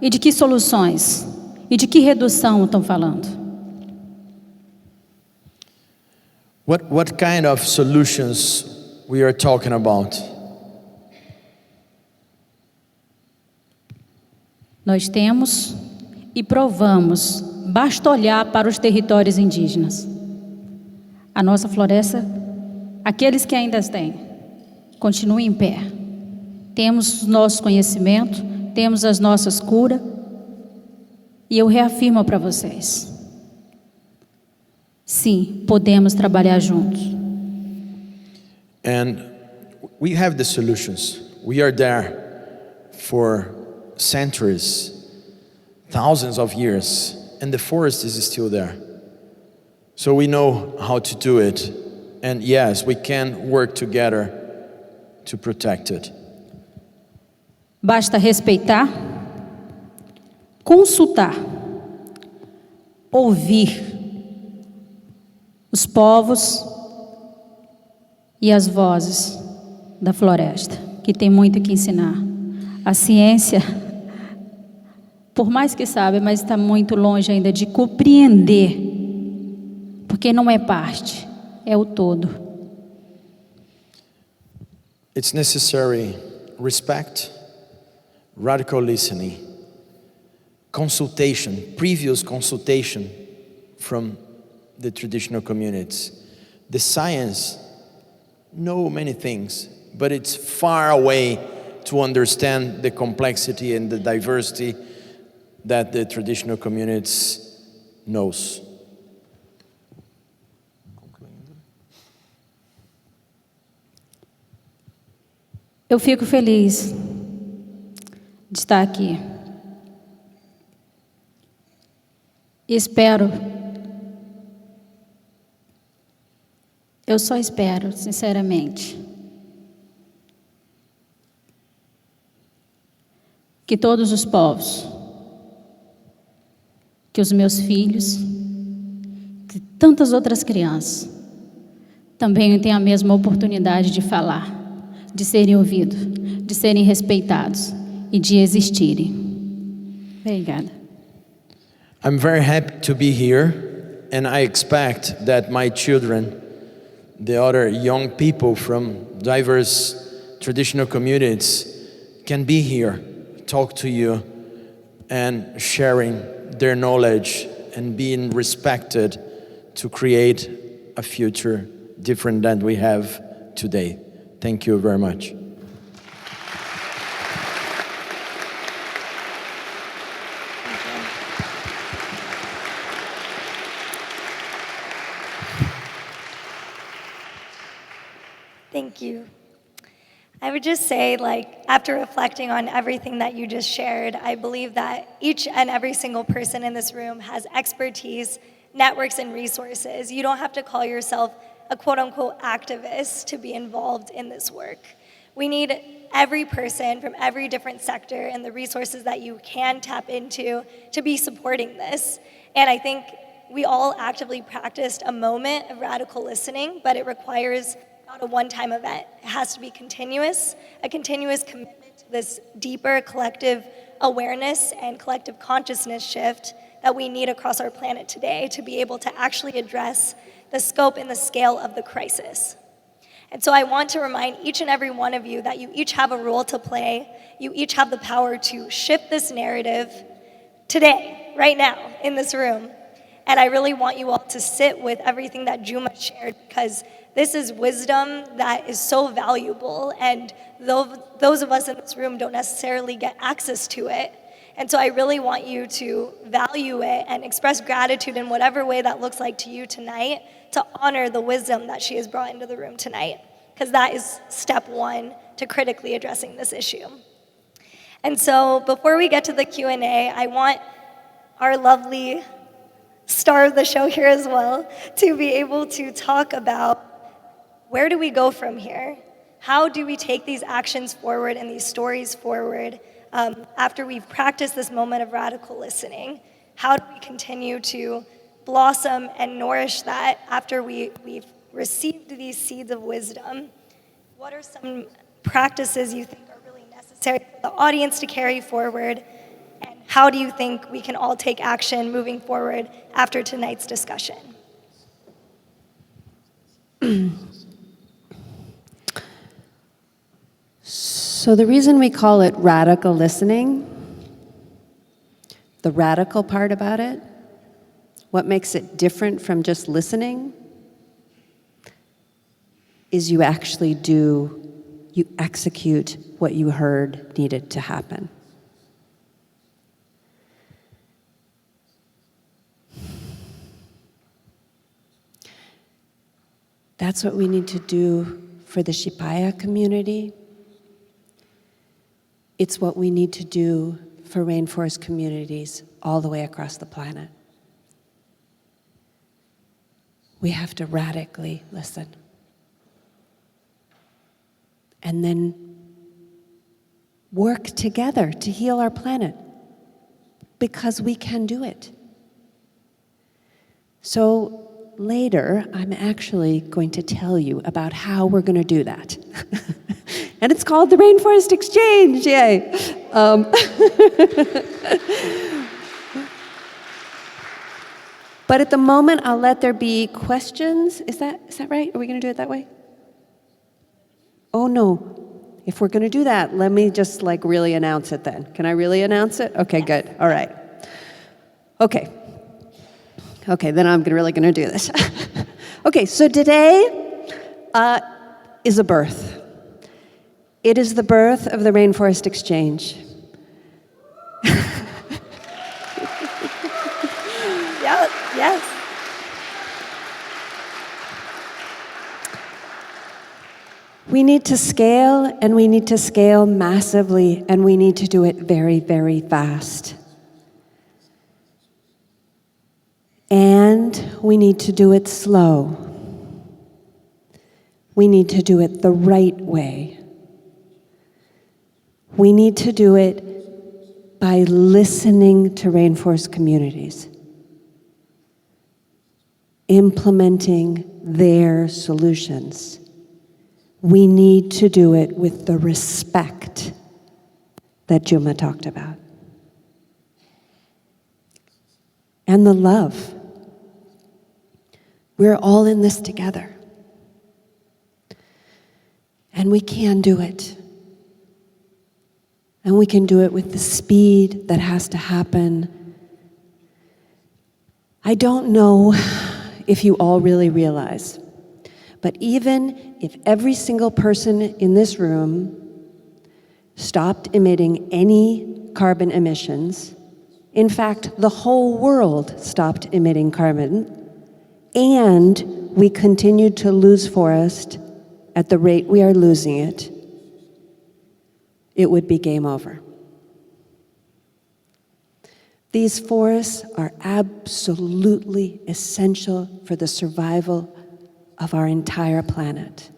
E de que soluções? E de que redução estão falando? What kind of solutions we are talking about? Nós temos e provamos, basta olhar para os territórios indígenas. A nossa floresta, aqueles que ainda têm, continuam em pé. Temos o nosso conhecimento, temos as nossas curas, e eu reafirmo para vocês, sim, podemos trabalhar juntos. And we have the solutions. We are there for centuries, thousands of years, and the forest is still there. So we know how to do it. And yes, we can work together to protect it. Basta respeitar, consultar, ouvir os povos e as vozes da floresta, que tem muito que ensinar. A ciência, por mais que sabe, mas está muito longe ainda de compreender, porque não é parte, é o todo. It's necessary respect, radical listening, consultation, previous consultation from the traditional communities. The science know many things, but it's far away to understand the complexity and the diversity that the traditional communities knows. Eu fico feliz de estar aqui. Espero, eu só espero, sinceramente, que todos os povos, que os meus filhos, que tantas outras crianças, também tenham a mesma oportunidade de falar, de serem ouvidos, de serem respeitados e de existirem. Obrigada. I'm very happy to be here, and I expect that my children, the other young people from diverse traditional communities, can be here, talk to you, and sharing their knowledge and being respected to create a future different than we have today. Thank you very much. Thank you. I would just say, after reflecting on everything that you just shared, I believe that each and every single person in this room has expertise, networks, and resources. You don't have to call yourself a quote-unquote activist to be involved in this work. We need every person from every different sector and the resources that you can tap into to be supporting this. And I think we all actively practiced a moment of radical listening, but it requires not a one-time event. It has to be continuous, a continuous commitment to this deeper collective awareness and collective consciousness shift that we need across our planet today to be able to actually address the scope and the scale of the crisis. And so I want to remind each and every one of you that you each have a role to play. You each have the power to shift this narrative today, right now, in this room. And I really want you all to sit with everything that Juma shared, because this is wisdom that is so valuable, and those of us in this room don't necessarily get access to it. And so I really want you to value it and express gratitude in whatever way that looks like to you tonight, to honor the wisdom that she has brought into the room tonight, because that is step one to critically addressing this issue. And so before we get to the Q&A, I want our lovely star of the show here as well to be able to talk about where do we go from here? How do we take these actions forward and these stories forward after we've practiced this moment of radical listening? How do we continue to blossom and nourish that after we've received these seeds of wisdom? What are some practices you think are really necessary for the audience to carry forward? And how do you think we can all take action moving forward after tonight's discussion? So the reason we call it radical listening, the radical part about it, what makes it different from just listening, is you actually you execute what you heard needed to happen. That's what we need to do for the Xipaya community. It's what we need to do for rainforest communities all the way across the planet. We have to radically listen. And then work together to heal our planet, because we can do it. So later, I'm actually going to tell you about how we're going to do that. And it's called the Rainforest Exchange, yay! But at the moment, I'll let there be questions. Is that right? Are we going to do it that way? Oh, no. If we're going to do that, let me just really announce it then. Can I really announce it? Okay, good. All right. Okay, then I'm really going to do this. Okay, so today is a birth. It is the birth of the Rainforest Exchange. Yes. We need to scale, and we need to scale massively, and we need to do it very, very fast. And we need to do it slow. We need to do it the right way. We need to do it by listening to rainforest communities, implementing their solutions. We need to do it with the respect that Juma talked about. And the love. We're all in this together. And we can do it. And we can do it with the speed that has to happen. I don't know if you all really realize, but even if every single person in this room stopped emitting any carbon emissions, in fact, the whole world stopped emitting carbon, and we continued to lose forest at the rate we are losing it, it would be game over. These forests are absolutely essential for the survival of our entire planet.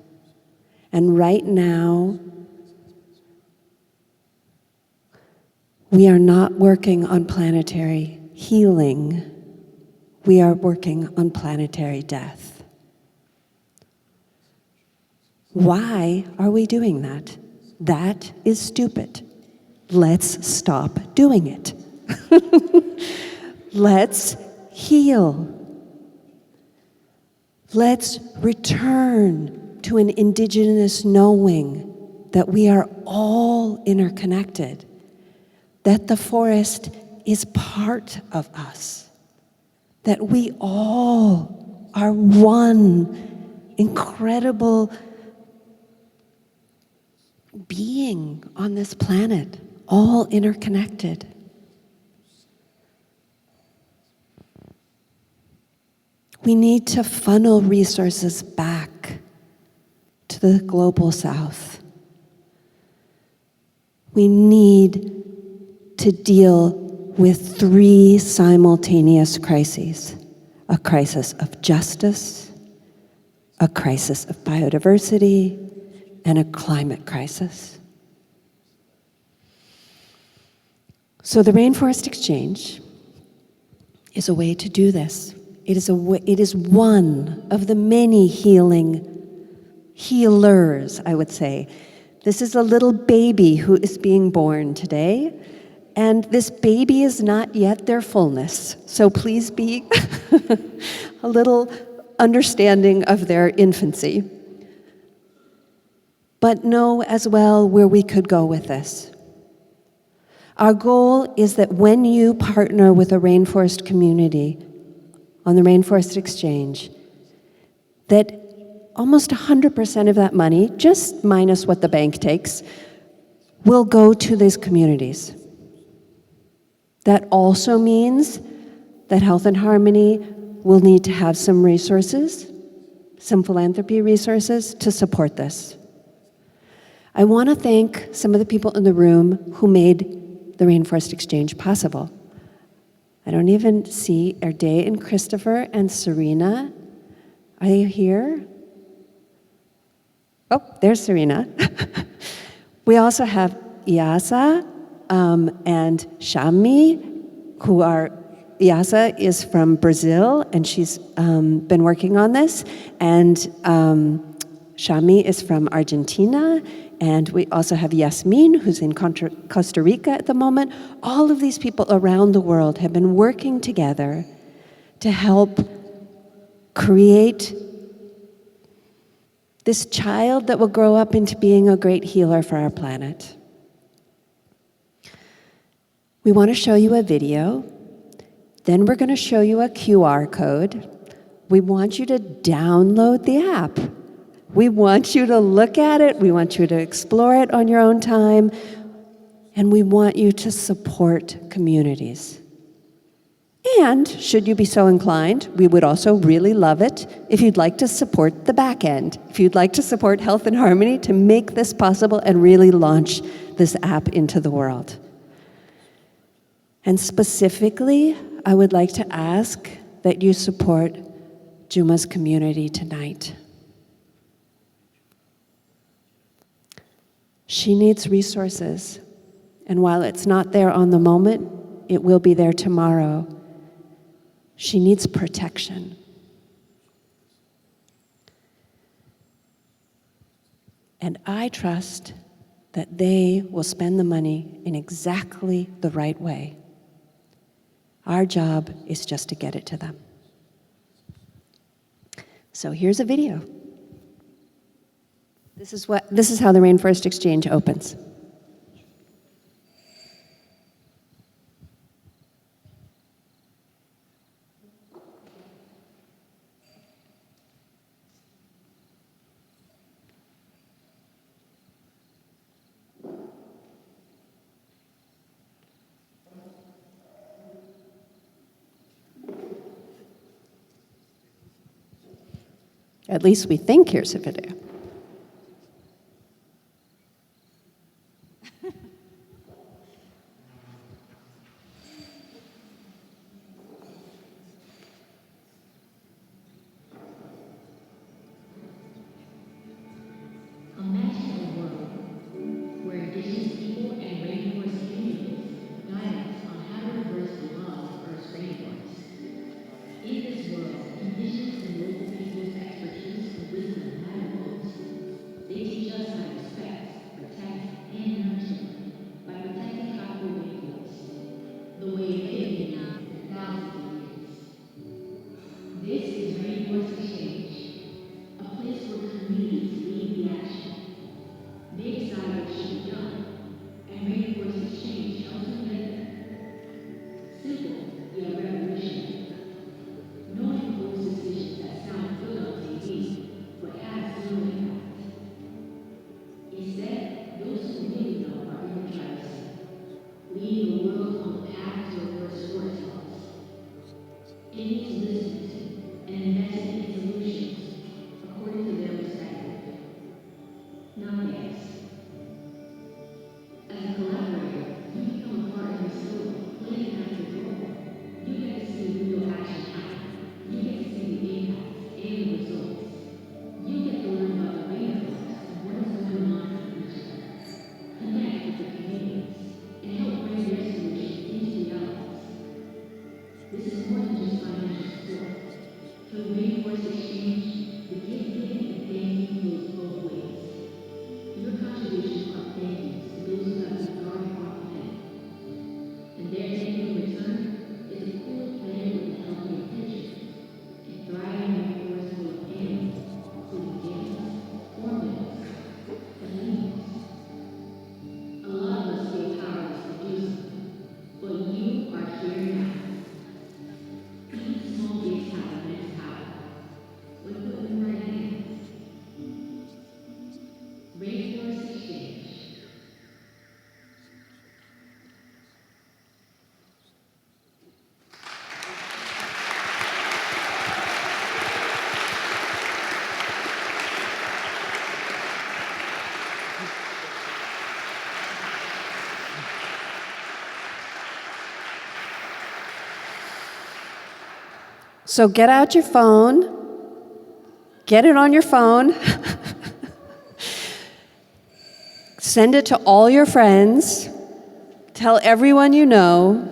And right now, we are not working on planetary healing. We are working on planetary death. Why are we doing that? That is stupid. Let's stop doing it. Let's heal. Let's return to an indigenous knowing that we are all interconnected, that the forest is part of us, that we all are one incredible being on this planet, all interconnected. We need to funnel resources back to the global south. We need to deal with 3 simultaneous crises: a crisis of justice, a crisis of biodiversity, and a climate crisis. So the Rainforest Exchange is a way to do this. It is one of the many healers, I would say. This is a little baby who is being born today, and this baby is not yet their fullness. So please be a little understanding of their infancy. But know as well where we could go with this. Our goal is that when you partner with a rainforest community on the Rainforest Exchange, that almost 100% of that money, just minus what the bank takes, will go to these communities. That also means that Health and Harmony will need to have some resources, some philanthropy resources to support this. I want to thank some of the people in the room who made the Rainforest Exchange possible. I don't even see Erde and Christopher and Serena. Are you here? Oh, there's Serena. We also have Iasa and Shami, who are, Iasa is from Brazil, and she's been working on this, and Shami is from Argentina, and we also have Yasmin, who's in Costa Rica at the moment. All of these people around the world have been working together to help create this child that will grow up into being a great healer for our planet. We want to show you a video. Then we're going to show you a QR code. We want you to download the app. We want you to look at it. We want you to explore it on your own time. And we want you to support communities. And should you be so inclined, we would also really love it if you'd like to support the back end, if you'd like to support Health and Harmony to make this possible and really launch this app into the world. And specifically, I would like to ask that you support Juma's community tonight. She needs resources, and while it's not there on the moment, it will be there tomorrow. She needs protection. And I trust that they will spend the money in exactly the right way. Our job is just to get it to them. So here's a video. This is how the Rainforest Exchange opens. At least we think here's a video. Instead, those who really know are energized, leading the world on the path toward storytellers. It needs listening to and investing in solutions according to their perspective, not theirs. As a collaborator, you become a part of the story, playing an active role. You get to see real action happen. You get to see the impact and the results. You get to learn about the rainforest and what is going on in the region. Connect with the communities and help bring their solutions into realities. This is more than just financial support. Through the Rainforest Exchange, the giving and thanking goes both ways. Your contributions are thank yous to those who have been guarding our planet. And their thank you in return is a cool planet with a healthy attention, a thriving rainforest full of animals, including gannets, hornbills, and lemurs. A lot of us feel powerless to do something, but you are here now. Even small gifts have immense power. When put in the right hands. Rainforest Exchange. So get out your phone, get it on your phone, send it to all your friends, tell everyone you know,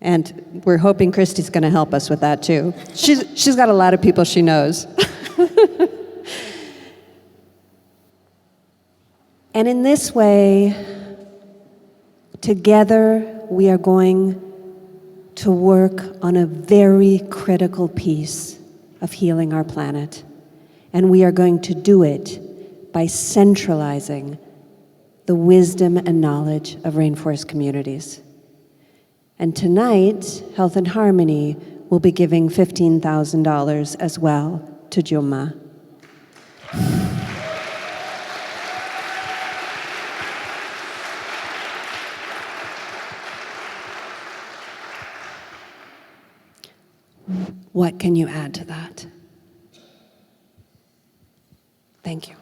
and we're hoping Kristy's going to help us with that too. She's got a lot of people she knows. And in this way, together we are going to work on a very critical piece of healing our planet. And we are going to do it by centralizing the wisdom and knowledge of rainforest communities. And tonight, Health and Harmony will be giving $15,000 as well to Juma. What can you add to that? Thank you.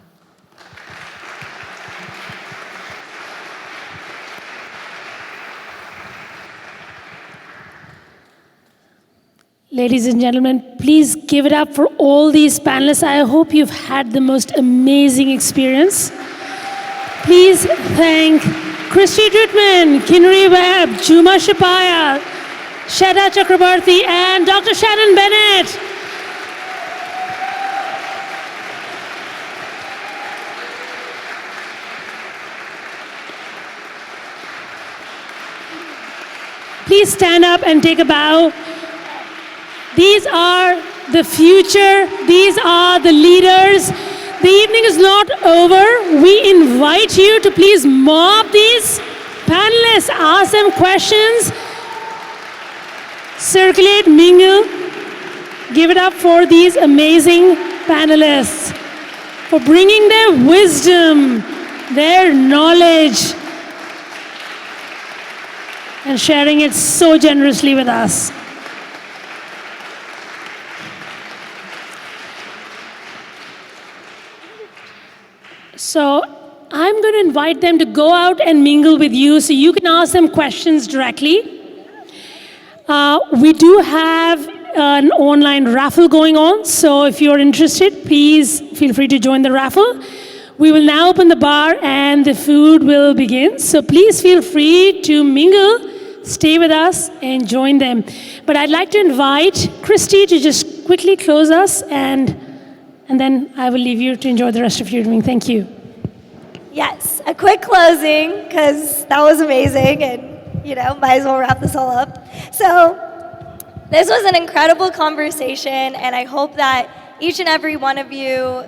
Ladies and gentlemen, please give it up for all these panelists. I hope you've had the most amazing experience. Please thank Kristy Drutman, Kinari Webb, Juma Xipaia, Sweta Chakraborty, and Dr. Shannon Bennett. Please stand up and take a bow. These are the future. These are the leaders. The evening is not over. We invite you to please mob these panelists, ask them questions, circulate, mingle. Give it up for these amazing panelists for bringing their wisdom, their knowledge, and sharing it so generously with us. So I'm going to invite them to go out and mingle with you so you can ask them questions directly. We do have an online raffle going on, so if you're interested, please feel free to join the raffle. We will now open the bar and the food will begin, so please feel free to mingle, stay with us, and join them. But I'd like to invite Kristy to just quickly close us, and then I will leave you to enjoy the rest of your evening. Thank you. Yes, a quick closing, because that was amazing, and might as well wrap this all up. So this was an incredible conversation, and I hope that each and every one of you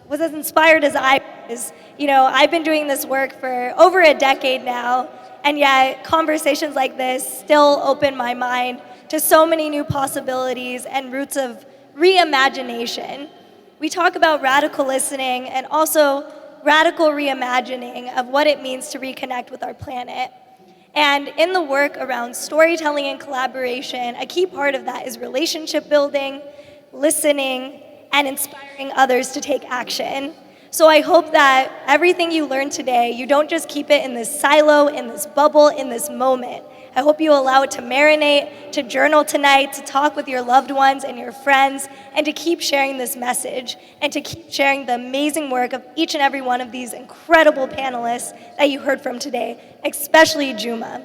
was as inspired as I was. I've been doing this work for over a decade now, and yet conversations like this still open my mind to so many new possibilities and routes of reimagination. we talk about radical listening and also radical reimagining of what it means to reconnect with our planet. And in the work around storytelling and collaboration, a key part of that is relationship building, listening, and inspiring others to take action. So I hope that everything you learned today, you don't just keep it in this silo, in this bubble, in this moment. I hope you allow it to marinate, to journal tonight, to talk with your loved ones and your friends, and to keep sharing this message, and to keep sharing the amazing work of each and every one of these incredible panelists that you heard from today, especially Juma.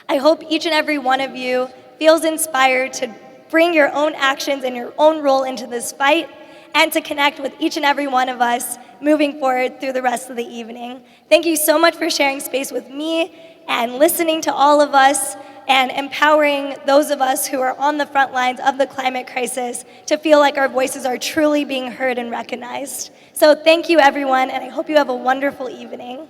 I hope each and every one of you feels inspired to bring your own actions and your own role into this fight, and to connect with each and every one of us moving forward through the rest of the evening. Thank you so much for sharing space with me and listening to all of us and empowering those of us who are on the front lines of the climate crisis to feel like our voices are truly being heard and recognized. So thank you, everyone, and I hope you have a wonderful evening.